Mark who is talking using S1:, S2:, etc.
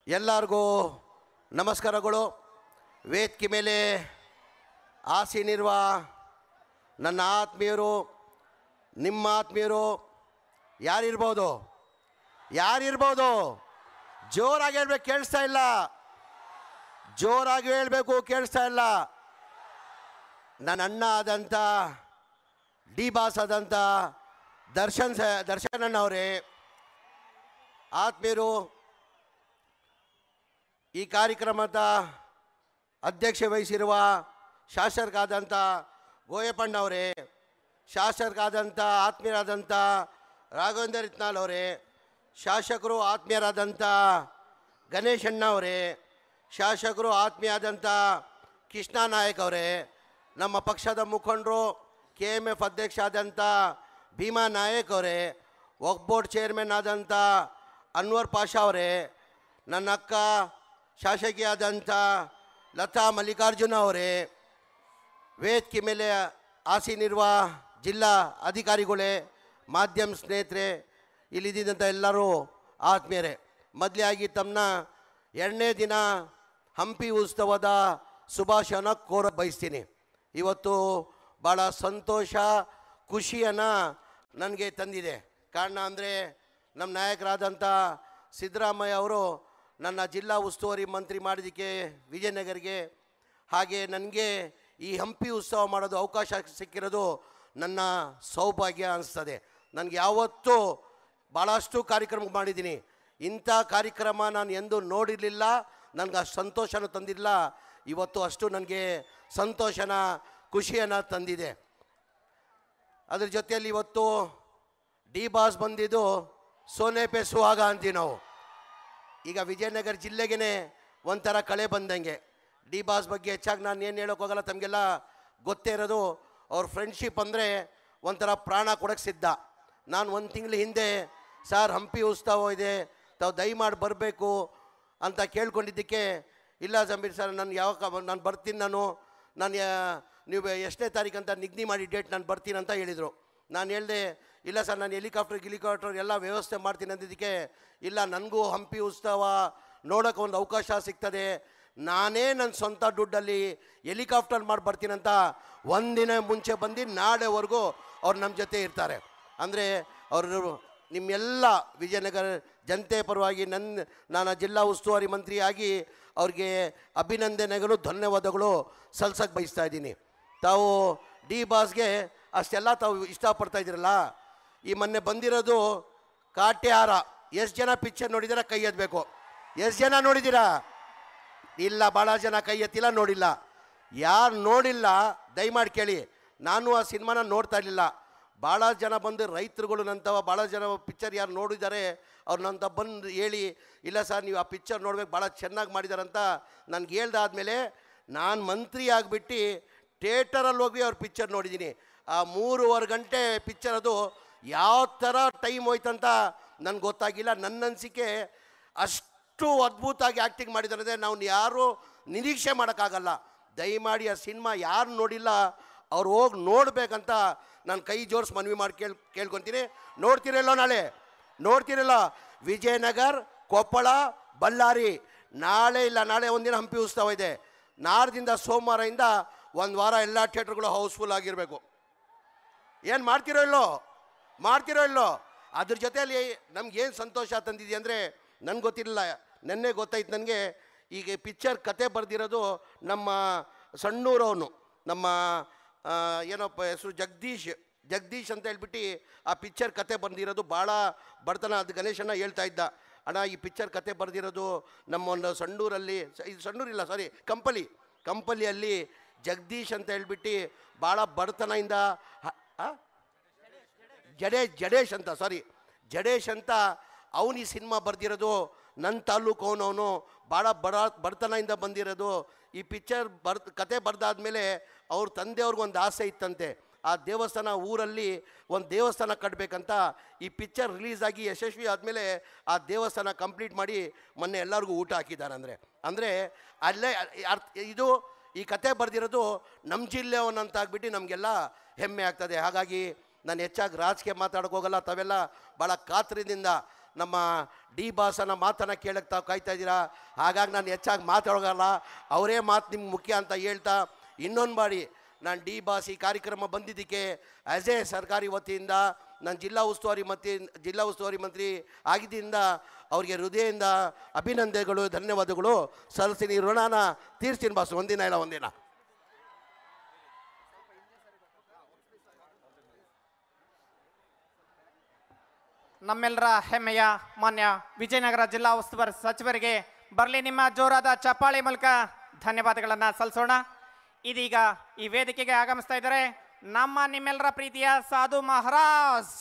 S1: ಎಲ್ಲರಿಗೂ ನಮಸ್ಕಾರಗಳು. ವೇದಿಕೆ ಮೇಲೆ ಆಸೀನಿರುವ ನನ್ನ ಆತ್ಮೀಯರು, ನಿಮ್ಮ ಆತ್ಮೀಯರು ಯಾರಿರ್ಬೋದು? ಜೋರಾಗಿ ಹೇಳ್ಬೇಕು, ಕೇಳಿಸ್ತಾ ಇಲ್ಲ. ಜೋರಾಗಿ ಹೇಳಬೇಕು, ಕೇಳಿಸ್ತಾ ಇಲ್ಲ. ನನ್ನ ಅಣ್ಣ ಆದಂಥ ಡಿ ಬಾಸ್ ಆದಂಥ ದರ್ಶನ್ ಅಣ್ಣವರೇ, ಆತ್ಮೀಯರು, ಈ ಕಾರ್ಯಕ್ರಮದ ಅಧ್ಯಕ್ಷತೆ ವಹಿಸಿರುವ ಶಾಸಕರಾದಂಥ ಗೋಯಪ್ಪಣ್ಣವರೇ, ಶಾಸಕರಾದಂಥ ಆತ್ಮೀಯರಾದಂಥ ರಾಘವೇಂದ್ರ ಇತ್ನಾಳ್ ಅವರೇ, ಶಾಸಕರು ಆತ್ಮೀಯರಾದಂಥ ಗಣೇಶಣ್ಣ ಅವರೇ, ಶಾಸಕರು ಆತ್ಮೀಯರಾದಂಥ ಕೃಷ್ಣ ನಾಯಕ್ ಅವರೇ, ನಮ್ಮ ಪಕ್ಷದ ಮುಖಂಡರು KMF ಅಧ್ಯಕ್ಷ ಆದಂಥ ಭೀಮಾ ನಾಯಕ್ ಅವರೇ, ವಕ್ಫ್ ಬೋರ್ಡ್ ಚೇರ್ಮನ್ ಆದಂಥ ಅನ್ವರ್ ಪಾಷಾ ಅವರೇ, ನನ್ನ ಅಕ್ಕ ಶಾಸಕಿಯಾದಂಥ ಲತಾ ಮಲ್ಲಿಕಾರ್ಜುನ ಅವರೇ, ವೇದಿಕೆ ಮೇಲೆ ಆಸೀನಿರುವ ಜಿಲ್ಲಾ ಅಧಿಕಾರಿಗಳೇ, ಮಾಧ್ಯಮ ಸ್ನೇಹಿತರೆ, ಇಲ್ಲಿದ್ದಂಥ ಎಲ್ಲರೂ ಆತ್ಮೀಯರೇ, ಮೊದಲಾಗಿ ತಮ್ಮನ್ನ 2ನೇ ದಿನ ಹಂಪಿ ಉತ್ಸವದ ಶುಭಾಶಯನ ಬಯಸ್ತೀನಿ. ಇವತ್ತು ಭಾಳ ಸಂತೋಷ, ಖುಷಿಯನ್ನು ನನಗೆ ತಂದಿದೆ. ಕಾರಣ ಅಂದರೆ ನಮ್ಮ ನಾಯಕರಾದಂಥ ಸಿದ್ದರಾಮಯ್ಯ ಅವರು ನನ್ನ ಜಿಲ್ಲಾ ಉಸ್ತುವಾರಿ ಮಂತ್ರಿ ಮಾಡಿದ್ದಕ್ಕೆ ವಿಜಯನಗರಿಗೆ, ಹಾಗೆ ನನಗೆ ಈ ಹಂಪಿ ಉತ್ಸವ ಮಾಡೋದು ಅವಕಾಶ ಸಿಕ್ಕಿರೋದು ನನ್ನ ಸೌಭಾಗ್ಯ ಅನಿಸ್ತದೆ. ನನಗೆ ಯಾವತ್ತೂ ಭಾಳಷ್ಟು ಕಾರ್ಯಕ್ರಮ ಮಾಡಿದ್ದೀನಿ, ಇಂಥ ಕಾರ್ಯಕ್ರಮ ನಾನು ಎಂದೂ ನೋಡಿರಲಿಲ್ಲ. ನನಗೆ ಅಷ್ಟು ಸಂತೋಷನೂ ತಂದಿಲ್ಲ. ಇವತ್ತು ಅಷ್ಟು ನನಗೆ ಸಂತೋಷನ, ಖುಷಿಯನ್ನು ತಂದಿದೆ. ಅದ್ರ ಜೊತೆಯಲ್ಲಿ ಇವತ್ತು ಡಿ ಬಾಸ್ ಬಂದಿದ್ದು ಸೋನೆ ಪೆ ಸುಹಾಗ ಅಂತೀವಿ ನಾವು. ಈಗ ವಿಜಯನಗರ ಜಿಲ್ಲೆಗೇ ಒಂಥರ ಕಳೆ ಬಂದಂಗೆ. ಡಿ ಬಾಸ್ ಬಗ್ಗೆ ಹೆಚ್ಚಾಗಿ ನಾನು ಏನು ಹೇಳೋಕ್ಕೋಗಲ್ಲ, ತಮಗೆಲ್ಲ ಗೊತ್ತೇ ಇರೋದು. ಅವ್ರ ಫ್ರೆಂಡ್ಶಿಪ್ ಅಂದರೆ ಒಂಥರ ಪ್ರಾಣ ಕೊಡೋಕ್ಕೆ ಸಿದ್ಧ. ನಾನು 1 ತಿಂಗಳ ಹಿಂದೆ ಸರ್ ಹಂಪಿ ಉತ್ಸವ ಇದೆ, ತಾವು ದಯಮಾಡಿ ಬರಬೇಕು ಅಂತ ಕೇಳ್ಕೊಂಡಿದ್ದಕ್ಕೆ, ಇಲ್ಲ ಜಮೀರ್ ಸರ್ ನಾನು ಬರ್ತೀನಿ, ನೀವು ಎಷ್ಟನೇ ತಾರೀಕು ಅಂತ ನಿಗದಿ ಮಾಡಿ ಡೇಟ್ ನಾನು ಬರ್ತೀನಿ ಅಂತ ಹೇಳಿದರು. ನಾನು ಹೇಳಿದೆ, ಇಲ್ಲ ಸರ್ ನಾನು ಹೆಲಿಕಾಪ್ಟರ್ ಎಲ್ಲ ವ್ಯವಸ್ಥೆ ಮಾಡ್ತೀನಿ ಅಂದಿದ್ದಕ್ಕೆ, ಇಲ್ಲ ನನಗೂ ಹಂಪಿ ಉತ್ಸವ ನೋಡೋಕೆ ಒಂದು ಅವಕಾಶ ಸಿಗ್ತದೆ, ನಾನೇ ನನ್ನ ಸ್ವಂತ ದುಡ್ಡಲ್ಲಿ ಹೆಲಿಕಾಪ್ಟರ್ ಮಾಡಿ ಬರ್ತೀನಂತ 1 ದಿನ ಮುಂಚೆ ಬಂದು ನಾಳೆವರೆಗೂ ಅವ್ರು ನಮ್ಮ ಜೊತೆ ಇರ್ತಾರೆ. ಅಂದರೆ ಅವರು ನಿಮ್ಮೆಲ್ಲ ವಿಜಯನಗರ ಜನತೆ ಪರವಾಗಿ ನಾನು ಜಿಲ್ಲಾ ಉಸ್ತುವಾರಿ ಮಂತ್ರಿಯಾಗಿ ಅವ್ರಿಗೆ ಅಭಿನಂದನೆಗಳು, ಧನ್ಯವಾದಗಳು ಸಲ್ಸಕ್ಕೆ ಬಯಸ್ತಾ ಇದ್ದೀನಿ. ತಾವು ಡಿ ಬಾಸ್ಗೆ ಅಷ್ಟೆಲ್ಲ ತಾವು ಇಷ್ಟಪಡ್ತಾ ಇದ್ದೀರಲ್ಲ. ಈ ಮೊನ್ನೆ ಬಂದಿರೋದು ಕಾಟ್ಯಾರ. ಎಷ್ಟು ಜನ ಪಿಕ್ಚರ್ ನೋಡಿದ್ದೀರಾ? ಕೈ ಎತ್ತಬೇಕು. ಎಷ್ಟು ಜನ ನೋಡಿದ್ದೀರಾ? ಇಲ್ಲ, ಭಾಳ ಜನ ಕೈ ಎತ್ತಿಲ್ಲ, ನೋಡಿಲ್ಲ. ಯಾರು ನೋಡಿಲ್ಲ ದಯಮಾಡಿ ಕೇಳಿ, ನಾನು ಆ ಸಿನಿಮಾನ ನೋಡ್ತಾ ಇರಲಿಲ್ಲ. ಭಾಳ ಜನ ಬಂದು ರೈತರುಗಳು ನಂತವ ಭಾಳ ಜನ ಪಿಕ್ಚರ್ ಯಾರು ನೋಡಿದ್ದಾರೆ ಅವ್ರನ್ನಂತ ಬಂದು ಹೇಳಿ, ಇಲ್ಲ ಸರ್ ನೀವು ಆ ಪಿಕ್ಚರ್ ನೋಡ್ಬೇಕು, ಭಾಳ ಚೆನ್ನಾಗಿ ಮಾಡಿದಾರಂತ ನನಗೆ ಹೇಳ್ದಾದ್ಮೇಲೆ ನಾನು ಮಂತ್ರಿ ಆಗಿಬಿಟ್ಟು ಥಿಯೇಟರಲ್ಲಿ ಹೋಗಿ ಅವ್ರ ಪಿಕ್ಚರ್ ನೋಡಿದ್ದೀನಿ. ಆ 3.5 ಗಂಟೆ ಪಿಕ್ಚರ್ ಅದು ಯಾವ ಥರ ಟೈಮ್ ಹೋಯ್ತಂತ ನನಗೆ ಗೊತ್ತಾಗಿಲ್ಲ. ನನ್ನ ಅನಿಸಿಕೆ ಅಷ್ಟು ಅದ್ಭುತವಾಗಿ ಆ್ಯಕ್ಟಿಂಗ್ ಮಾಡಿದ್ದಾರೆ, ನಾವು ಯಾರೂ ನಿರೀಕ್ಷೆ ಮಾಡೋಕ್ಕಾಗಲ್ಲ. ದಯಮಾಡಿ ಆ ಸಿನಿಮಾ ಯಾರು ನೋಡಿಲ್ಲ ಅವ್ರು ಹೋಗಿ ನೋಡಬೇಕಂತ ನಾನು ಕೈ ಜೋಡಿಸಿ ಮನವಿ ಮಾಡಿ ಕೇಳ್ಕೊತೀನಿ. ನೋಡ್ತಿರಲ್ಲೋ? ನಾಳೆ ನೋಡ್ತಿರಲ್ಲ? ವಿಜಯನಗರ, ಕೊಪ್ಪಳ, ಬಳ್ಳಾರಿ, ನಾಳೆ ಒಂದಿನ ಹಂಪಿ ಉತ್ಸವ ಇದೆ. ನಾಡ್ದಿಂದ ಸೋಮವಾರದಿಂದ 1 ವಾರ ಎಲ್ಲ ಥಿಯೇಟ್ರ್ಗಳು ಹೌಸ್ಫುಲ್ ಆಗಿರಬೇಕು. ಏನು ಮಾಡ್ತಿರೋ ಇಲ್ಲೋ? ಅದ್ರ ಜೊತೆಯಲ್ಲಿ ನಮ್ಗೇನು ಸಂತೋಷ ತಂದಿದೆ ಅಂದರೆ, ನನಗೆ ಗೊತ್ತಿರಲಿಲ್ಲ, ನೆನ್ನೆ ಗೊತ್ತಾಯ್ತು ನನಗೆ. ಈಗ ಪಿಕ್ಚರ್ ಕತೆ ಬರೆದಿರೋದು ನಮ್ಮ ಸಣ್ಣೂರವನು, ನಮ್ಮ ಏನಪ್ಪ ಹೆಸರು, ಜಗದೀಶ್ ಅಂತ ಹೇಳ್ಬಿಟ್ಟು ಆ ಪಿಕ್ಚರ್ ಕತೆ ಬರೆದಿರೋದು. ಭಾಳ ಬಡತನ. ಅದು ಗಣೇಶಣ್ಣ ಹೇಳ್ತಾ ಇದ್ದ, ಅಣ್ಣ ಈ ಪಿಕ್ಚರ್ ಕತೆ ಬರೆದಿರೋದು ನಮ್ಮ ಒಂದು ಸಣ್ಣೂರಲ್ಲಿ, ಇದು ಸಣ್ಣೂರಿಲ್ಲ ಸಾರಿ ಕಂಪಲಿಯಲ್ಲಿ ಜಗದೀಶ್ ಅಂತ ಹೇಳ್ಬಿಟ್ಟು ಭಾಳ ಬಡತನದಿಂದ ಜಡೇಶ್ ಅಂತ ಅವನು ಈ ಸಿನಿಮಾ ಬರೆದಿರೋದು. ನನ್ನ ತಾಲೂಕು ಅವನು ಭಾಳ ಬಡತನದಿಂದ ಬಂದಿರೋದು. ಈ ಪಿಕ್ಚರ್ ಕತೆ ಬರೆದಾದ್ಮೇಲೆ ಅವ್ರ ತಂದೆಯವ್ರಿಗೂ ಒಂದು ಆಸೆ ಇತ್ತಂತೆ, ಆ ದೇವಸ್ಥಾನ ಊರಲ್ಲಿ ಒಂದು ದೇವಸ್ಥಾನ ಕಟ್ಟಬೇಕಂತ. ಈ ಪಿಕ್ಚರ್ ರಿಲೀಸ್ ಆಗಿ ಯಶಸ್ವಿ ಆದಮೇಲೆ ಆ ದೇವಸ್ಥಾನ ಕಂಪ್ಲೀಟ್ ಮಾಡಿ ಮೊನ್ನೆ ಎಲ್ಲರಿಗೂ ಊಟ ಹಾಕಿದ್ದಾರೆ. ಅಂದರೆ ಅಲ್ಲೇ ಇದು ಈ ಕತೆ ಬರೆದಿರೋದು ನಮ್ಮ ಜಿಲ್ಲೆಯವನಂತ ಆಗ್ಬಿಟ್ಟು ನಮಗೆಲ್ಲ ಹೆಮ್ಮೆ ಆಗ್ತದೆ. ಹಾಗಾಗಿ ನಾನು ಹೆಚ್ಚಾಗಿ ರಾಜಕೀಯ ಮಾತಾಡೋಕ್ಕೋಗಲ್ಲ. ತಾವೆಲ್ಲ ಭಾಳ ಕಾತರದಿಂದ ನಮ್ಮ ಡಿ ಬಾಸನ ಮಾತನ್ನು ಕೇಳಕ್ಕೆ ತಾವು ಕಾಯ್ತಾ ಇದ್ದೀರಾ. ಹಾಗಾಗಿ ನಾನು ಹೆಚ್ಚಾಗಿ ಮಾತಾಡೋಗಲ್ಲ, ಅವರೇ ಮಾತು ನಿಮ್ಗೆ ಮುಖ್ಯ ಅಂತ ಹೇಳ್ತಾ ಇನ್ನೊಂದು ಬಾರಿ ನಾನು ಡಿ ಬಾಸ್ ಈ ಕಾರ್ಯಕ್ರಮ ಬಂದಿದ್ದಕ್ಕೆ ಆ್ಯಸ್ ಎ ಸರ್ಕಾರಿ ವತಿಯಿಂದ ನಾನು ಜಿಲ್ಲಾ ಉಸ್ತುವಾರಿ ಮಂತ್ರಿ ಆಗಿದ್ದರಿಂದ ಅವರಿಗೆ ಹೃದಯದಿಂದ ಅಭಿನಂದನೆಗಳು, ಧನ್ಯವಾದಗಳು ಸಲ್ಲಿಸ್ತೀನಿ. ಋಣನ ತೀರ್ಸ್ತೀನಿ ಬಾಸ್, ಒಂದಿನ ಇಲ್ಲ ಒಂದಿನ.
S2: ನಮ್ಮೆಲ್ಲರ ಹೆಮ್ಮೆಯ ಮಾನ್ಯ ವಿಜಯನಗರ ಜಿಲ್ಲಾ ಉಸ್ತುವಾರಿ ಸಚಿವರಿಗೆ ಬರಲಿ ನಿಮ್ಮ ಜೋರಾದ ಚಪ್ಪಾಳೆ ಮೂಲಕ ಧನ್ಯವಾದಗಳನ್ನು ಸಲ್ಲಿಸೋಣ. ಇದೀಗ ಈ ವೇದಿಕೆಗೆ ಆಗಮಿಸ್ತಾ ಇದ್ದಾರೆ ನಮ್ಮ ನಿಮ್ಮೆಲ್ಲರ ಪ್ರೀತಿಯ ಸಾಧು ಮಹಾರಾಜ್.